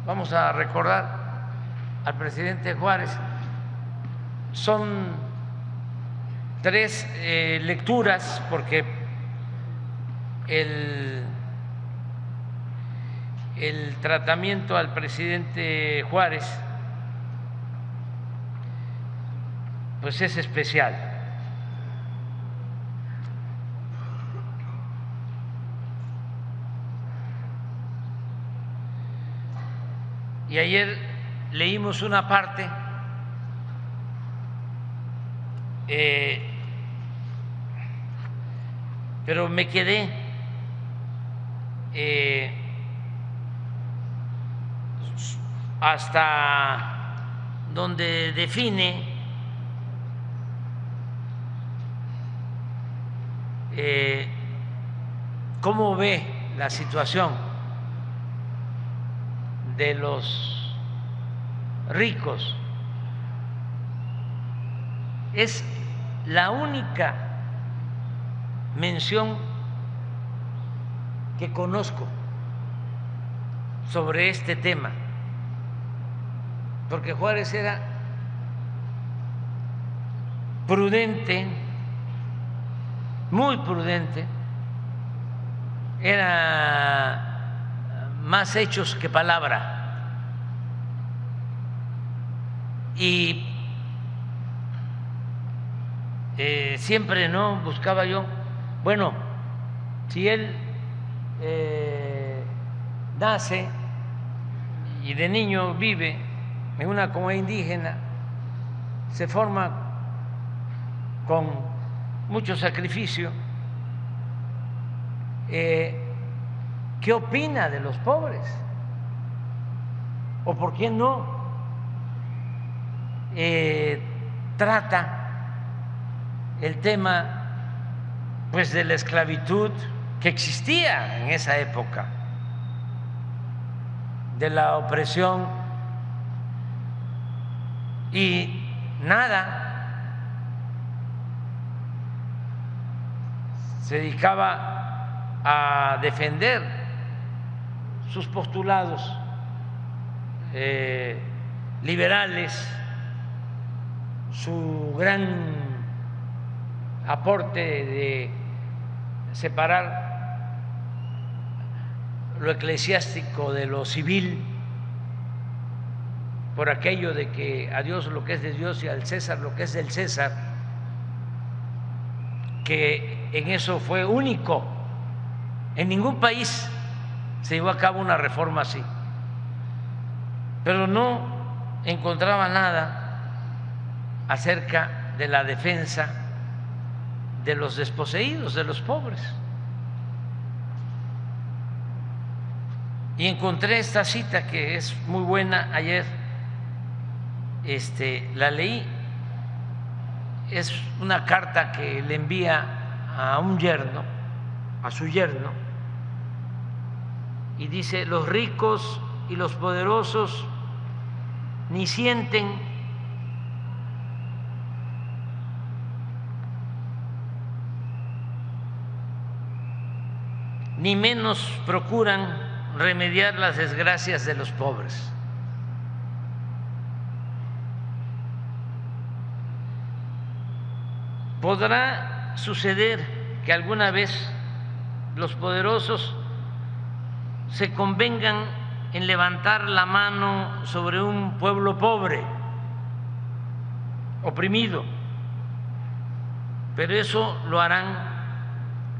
vamos a recordar al presidente Juárez. Son tres lecturas porque el tratamiento al presidente Juárez pues es especial. Y ayer leímos una parte pero me quedé hasta donde define cómo ve la situación de los ricos. Es la única mención que conozco sobre este tema, porque Juárez era prudente, muy prudente, era más hechos que palabra, y siempre no buscaba yo, bueno, si él nace y de niño vive en una comunidad indígena, se forma con mucho sacrificio, ¿qué opina de los pobres? ¿O por qué no trata el tema pues de la esclavitud que existía en esa época, de la opresión? Y nada, se dedicaba a defender sus postulados liberales, su gran aporte de separar lo eclesiástico de lo civil, por aquello de que a Dios lo que es de Dios y al César lo que es del César, que en eso fue único. En ningún país se llevó a cabo una reforma así, pero no encontraba nada acerca de la defensa de los desposeídos, de los pobres. Y encontré esta cita que es muy buena. Ayer la leí. Es una carta que le envía a un yerno, a su yerno, y dice: los ricos y los poderosos ni sienten ni menos procuran remediar las desgracias de los pobres. Podrá suceder que alguna vez los poderosos se convengan en levantar la mano sobre un pueblo pobre, oprimido, pero eso lo harán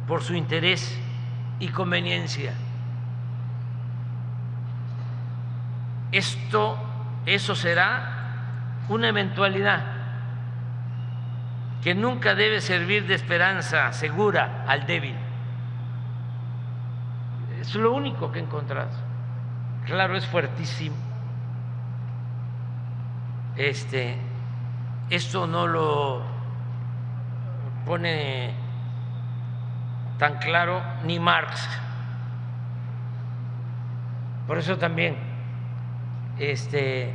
por su interés y conveniencia. Eso será una eventualidad que nunca debe servir de esperanza segura al débil. Es lo único que he encontrado. Claro, es fuertísimo. Esto no lo pone tan claro ni Marx. Por eso también, en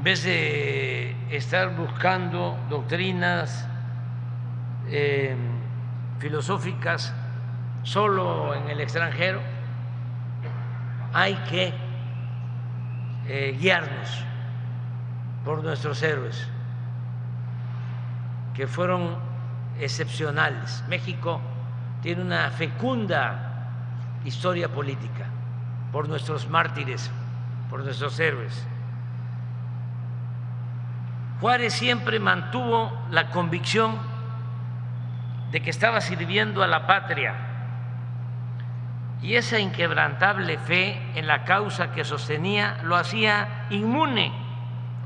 vez de estar buscando doctrinas filosóficas solo en el extranjero, hay que guiarnos por nuestros héroes, que fueron excepcionales. México tiene una fecunda historia política por nuestros mártires, por nuestros héroes. Juárez siempre mantuvo la convicción de que estaba sirviendo a la patria, y esa inquebrantable fe en la causa que sostenía lo hacía inmune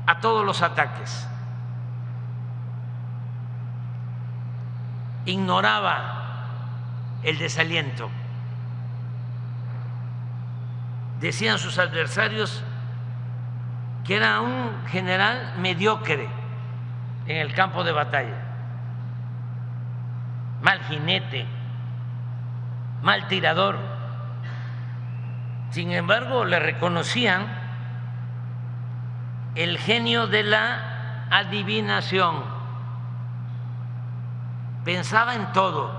a todos los ataques. Ignoraba el desaliento. Decían sus adversarios que era un general mediocre en el campo de batalla, mal jinete, mal tirador. Sin embargo, le reconocían el genio de la adivinación. Pensaba en todo,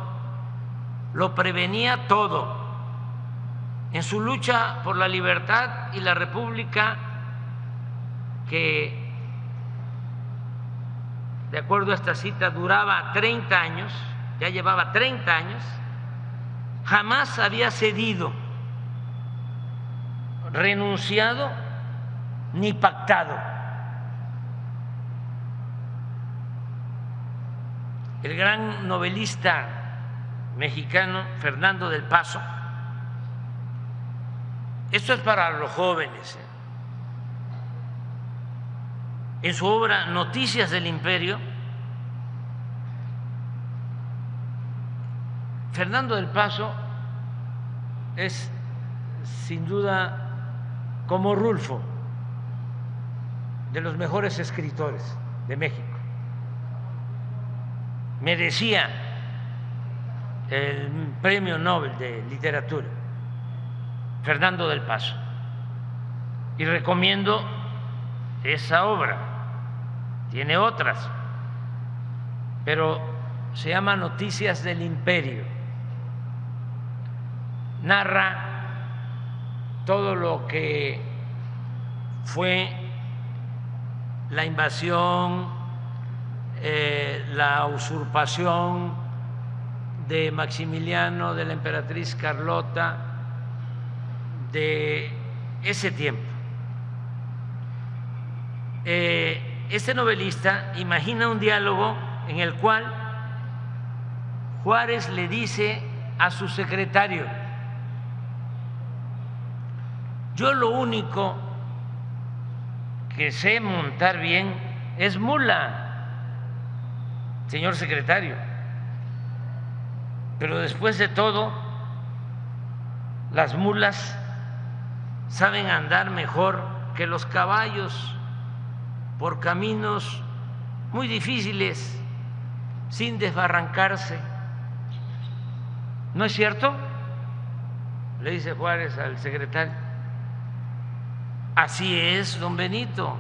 lo prevenía todo. En su lucha por la libertad y la república, que de acuerdo a esta cita duraba 30 años, ya llevaba 30 años, jamás había cedido, renunciado ni pactado. El gran novelista mexicano Fernando del Paso, esto es para los jóvenes, en su obra Noticias del Imperio, Fernando del Paso es sin duda, como Rulfo, de los mejores escritores de México. Merecía el Premio Nobel de Literatura, Fernando del Paso, y recomiendo esa obra. Tiene otras, pero se llama Noticias del Imperio. Narra todo lo que fue la invasión, la usurpación de Maximiliano, de la emperatriz Carlota, de ese tiempo. Este novelista imagina un diálogo en el cual Juárez le dice a su secretario: yo lo único que sé montar bien es mula, señor secretario, pero después de todo, las mulas saben andar mejor que los caballos por caminos muy difíciles, sin desbarrancarse. ¿No es cierto?, le dice Juárez al secretario. Así es, don Benito.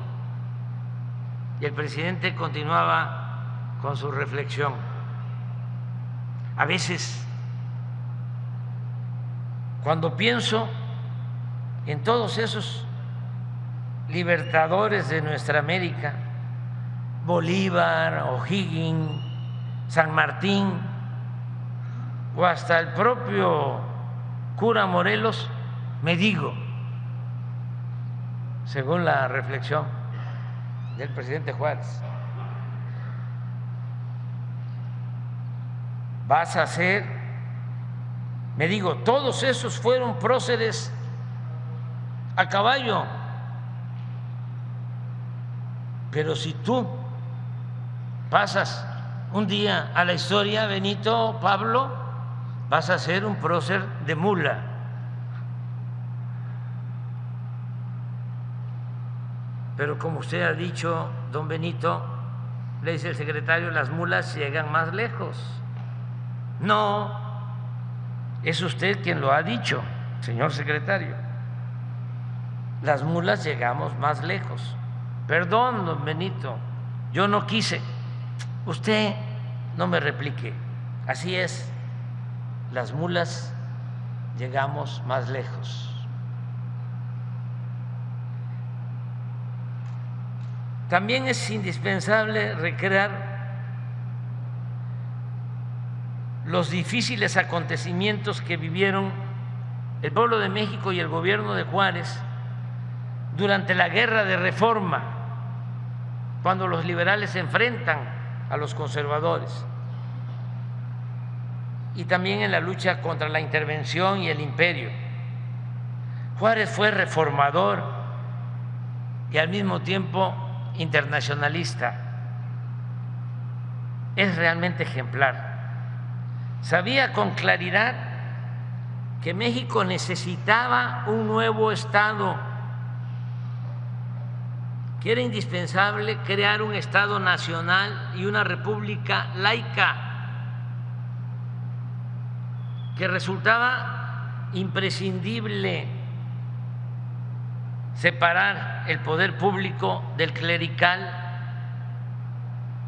Y el presidente continuaba con su reflexión. A veces, cuando pienso en todos esos libertadores de nuestra América, Bolívar, O'Higgins, San Martín, o hasta el propio cura Morelos, me digo, según la reflexión del presidente Juárez, vas a ser, me digo, todos esos fueron próceres a caballo, pero si tú pasas un día a la historia, Benito, Pablo, vas a ser un prócer de mula. Pero como usted ha dicho, don Benito, le dice el secretario, las mulas llegan más lejos. No, es usted quien lo ha dicho, señor secretario. Las mulas llegamos más lejos. Perdón, don Benito, yo no quise. Usted no me replique. Así es, las mulas llegamos más lejos. También es indispensable recrear los difíciles acontecimientos que vivieron el pueblo de México y el gobierno de Juárez durante la Guerra de Reforma, cuando los liberales se enfrentan a los conservadores, y también en la lucha contra la intervención y el imperio. Juárez fue reformador y al mismo tiempo internacionalista. Es realmente ejemplar. Sabía con claridad que México necesitaba un nuevo Estado, que era indispensable crear un Estado nacional y una república laica, que resultaba imprescindible separar el poder público del clerical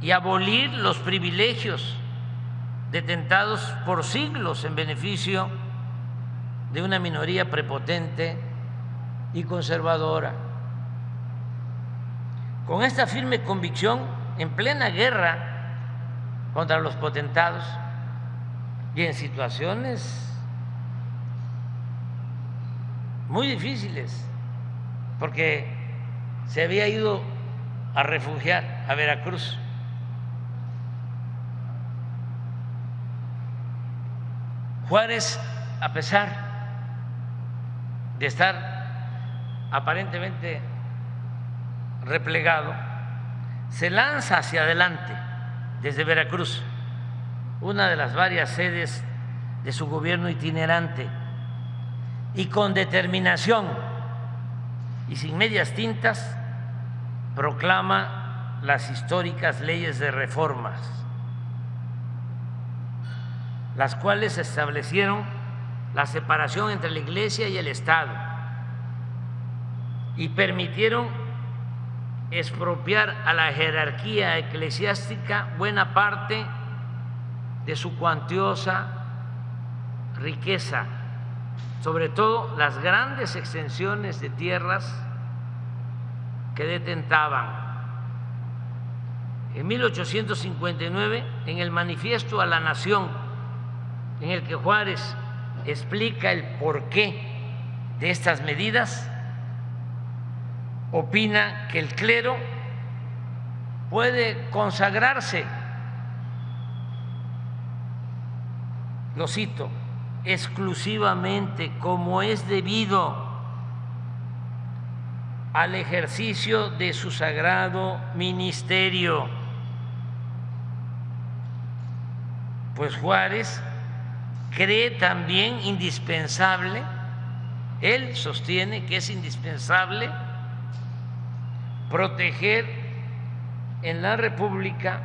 y abolir los privilegios detentados por siglos en beneficio de una minoría prepotente y conservadora. Con esta firme convicción, en plena guerra contra los potentados y en situaciones muy difíciles, porque se había ido a refugiar a Veracruz. Juárez, a pesar de estar aparentemente replegado, se lanza hacia adelante desde Veracruz, una de las varias sedes de su gobierno itinerante, y con determinación y sin medias tintas proclama las históricas leyes de reformas, las cuales establecieron la separación entre la Iglesia y el Estado y permitieron expropiar a la jerarquía eclesiástica buena parte de su cuantiosa riqueza, sobre todo las grandes extensiones de tierras que detentaban. En 1859, en el Manifiesto a la Nación, en el que Juárez explica el porqué de estas medidas, opina que el clero puede consagrarse, lo cito, exclusivamente como es debido al ejercicio de su sagrado ministerio. Pues Juárez cree también indispensable, él sostiene que es indispensable proteger en la República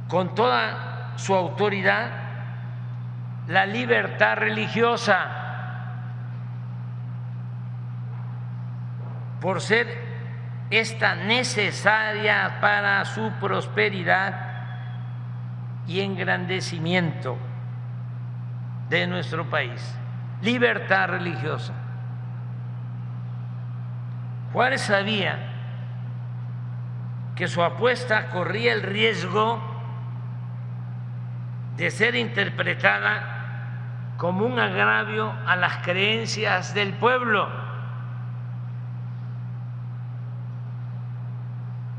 con toda su autoridad la libertad religiosa, por ser esta necesaria para su prosperidad y engrandecimiento de nuestro país. Libertad religiosa. Juárez sabía que su apuesta corría el riesgo de ser interpretada como un agravio a las creencias del pueblo.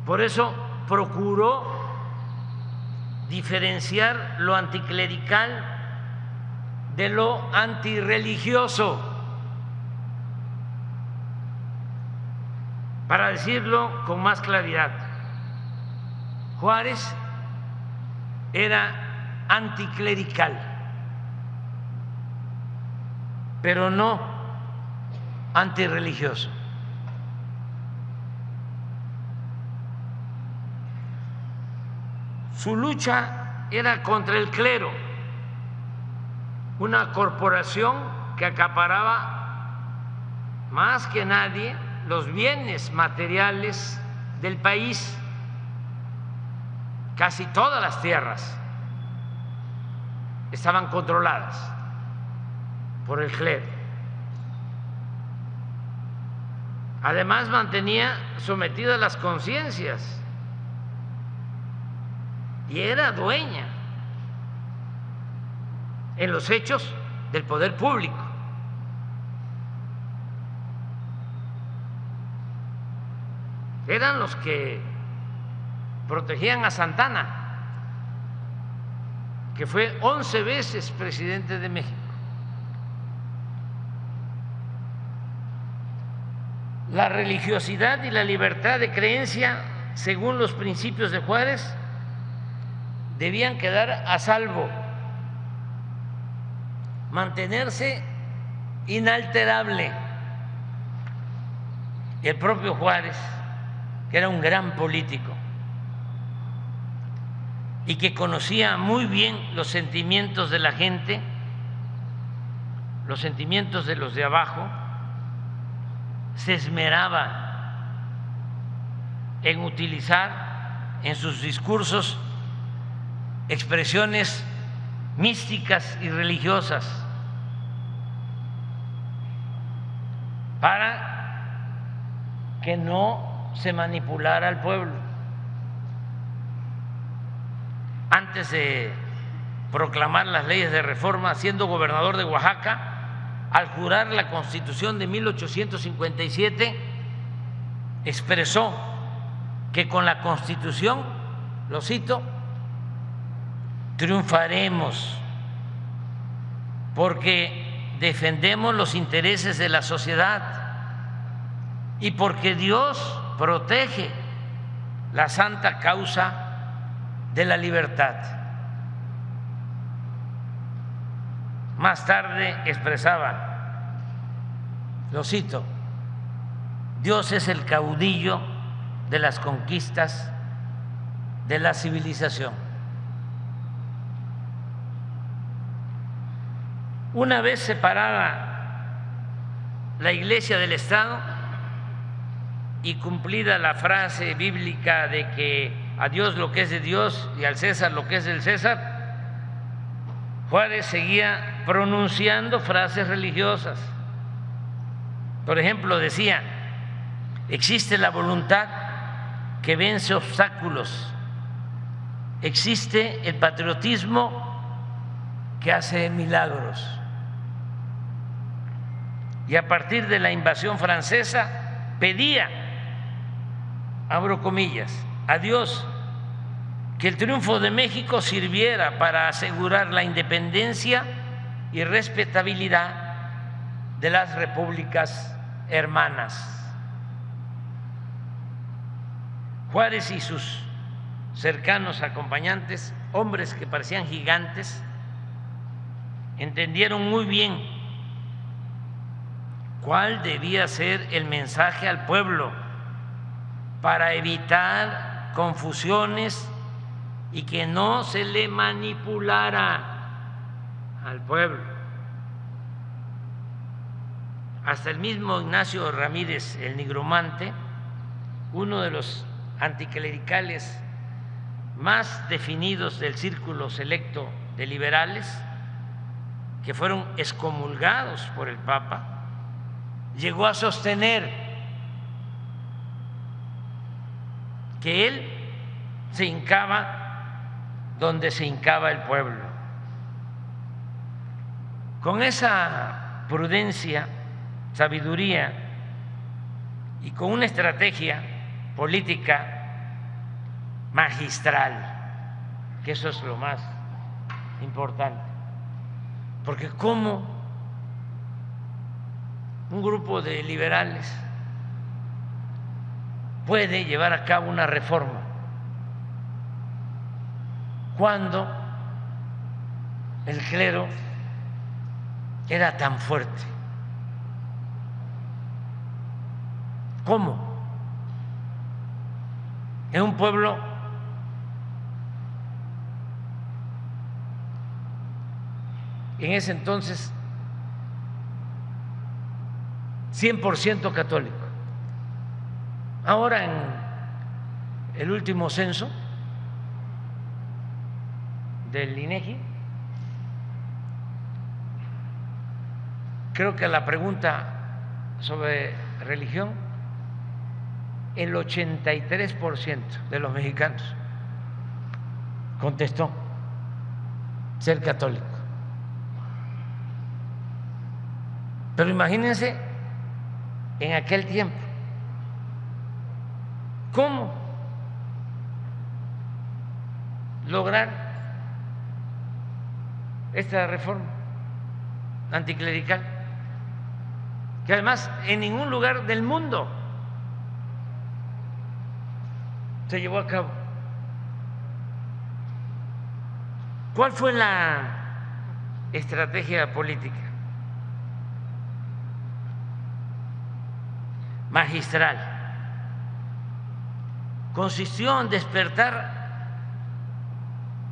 Por eso procuró diferenciar lo anticlerical de lo antirreligioso. Para decirlo con más claridad, Juárez era anticlerical, pero no antirreligioso. Su lucha era contra el clero, una corporación que acaparaba más que nadie los bienes materiales del país. Casi todas las tierras estaban controladas por el clero. Además, mantenía sometidas las conciencias y era dueña en los hechos del poder público. Eran los que protegían a Santana, que fue 11 veces presidente de México. La religiosidad y la libertad de creencia, según los principios de Juárez, debían quedar a salvo, mantenerse inalterable. Y el propio Juárez, que era un gran político y que conocía muy bien los sentimientos de la gente, los sentimientos de los de abajo, se esmeraba en utilizar en sus discursos expresiones místicas y religiosas para que no se manipulara al pueblo. Antes de proclamar las leyes de reforma, siendo gobernador de Oaxaca, al jurar la Constitución de 1857, expresó que con la Constitución, lo cito, triunfaremos porque defendemos los intereses de la sociedad y porque Dios protege la santa causa de la libertad. Más tarde expresaba, lo cito, Dios es el caudillo de las conquistas de la civilización. Una vez separada la Iglesia del Estado y cumplida la frase bíblica de que a Dios lo que es de Dios y al César lo que es del César, Juárez seguía pronunciando frases religiosas. Por ejemplo, decía, existe la voluntad que vence obstáculos, existe el patriotismo que hace milagros. Y a partir de la invasión francesa pedía, abro comillas, a Dios que el triunfo de México sirviera para asegurar la independencia y respetabilidad de las repúblicas hermanas. Juárez y sus cercanos acompañantes, hombres que parecían gigantes, entendieron muy bien cuál debía ser el mensaje al pueblo para evitar confusiones y que no se le manipulara al pueblo. Hasta el mismo Ignacio Ramírez, el nigromante, uno de los anticlericales más definidos del círculo selecto de liberales, que fueron excomulgados por el Papa, llegó a sostener que él se hincaba donde se hincaba el pueblo. Con esa prudencia, sabiduría y con una estrategia política magistral, que eso es lo más importante, porque cómo un grupo de liberales puede llevar a cabo una reforma cuando el clero era tan fuerte. ¿Cómo? En un pueblo en ese entonces 100% católico. Ahora en el último censo del INEGI, creo que la pregunta sobre religión el 83% de los mexicanos contestó ser católico. Pero imagínense en aquel tiempo, ¿cómo lograr esta reforma anticlerical? Que además en ningún lugar del mundo se llevó a cabo. ¿Cuál fue la estrategia política? Magistral. Consistió en despertar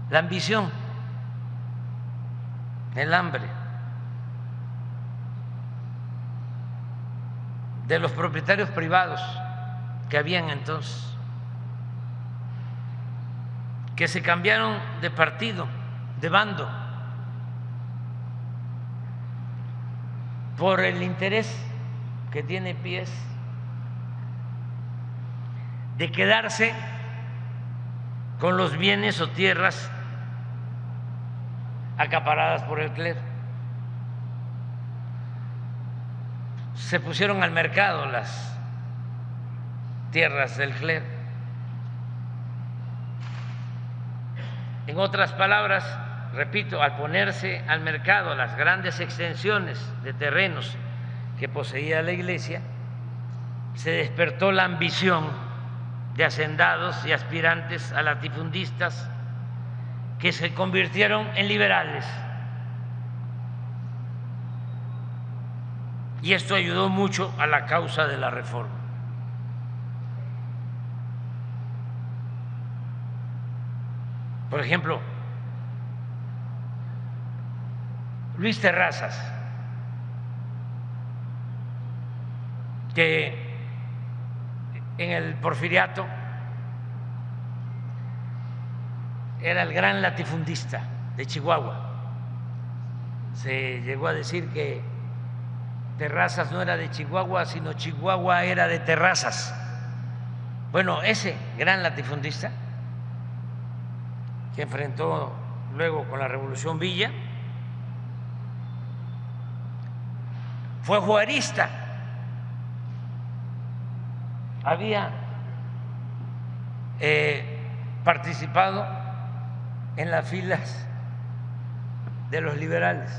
la ambición, el hambre de los propietarios privados que habían entonces, que se cambiaron de partido, de bando, por el interés que tiene pies de quedarse con los bienes o tierras acaparadas por el clero. Se pusieron al mercado las tierras del clero. En otras palabras, repito, al ponerse al mercado las grandes extensiones de terrenos que poseía la Iglesia, se despertó la ambición de hacendados y aspirantes a latifundistas que se convirtieron en liberales. Y esto ayudó mucho a la causa de la reforma. Por ejemplo, Luis Terrazas, que en el Porfiriato era el gran latifundista de Chihuahua. Se llegó a decir que Terrazas no era de Chihuahua, sino Chihuahua era de Terrazas. Bueno, ese gran latifundista que enfrentó luego con la Revolución Villa fue juarista. Había participado en las filas de los liberales.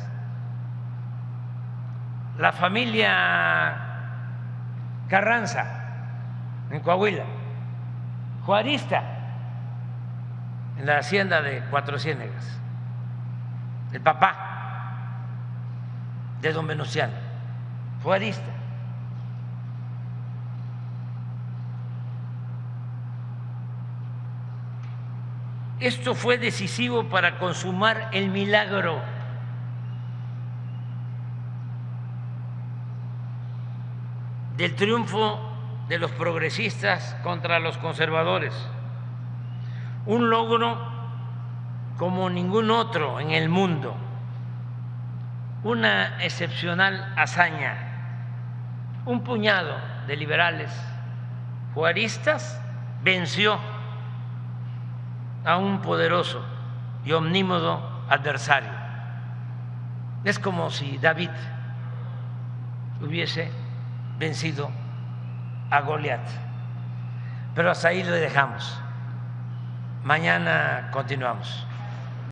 La familia Carranza en Coahuila, juarista en la hacienda de Cuatro Ciénegas, el papá de don Venustiano, juarista. Esto fue decisivo para consumar el milagro del triunfo de los progresistas contra los conservadores, un logro como ningún otro en el mundo, una excepcional hazaña. Un puñado de liberales juaristas venció a un poderoso y omnímodo adversario. Es como si David hubiese vencido a Goliat. Pero hasta ahí lo dejamos. Mañana continuamos.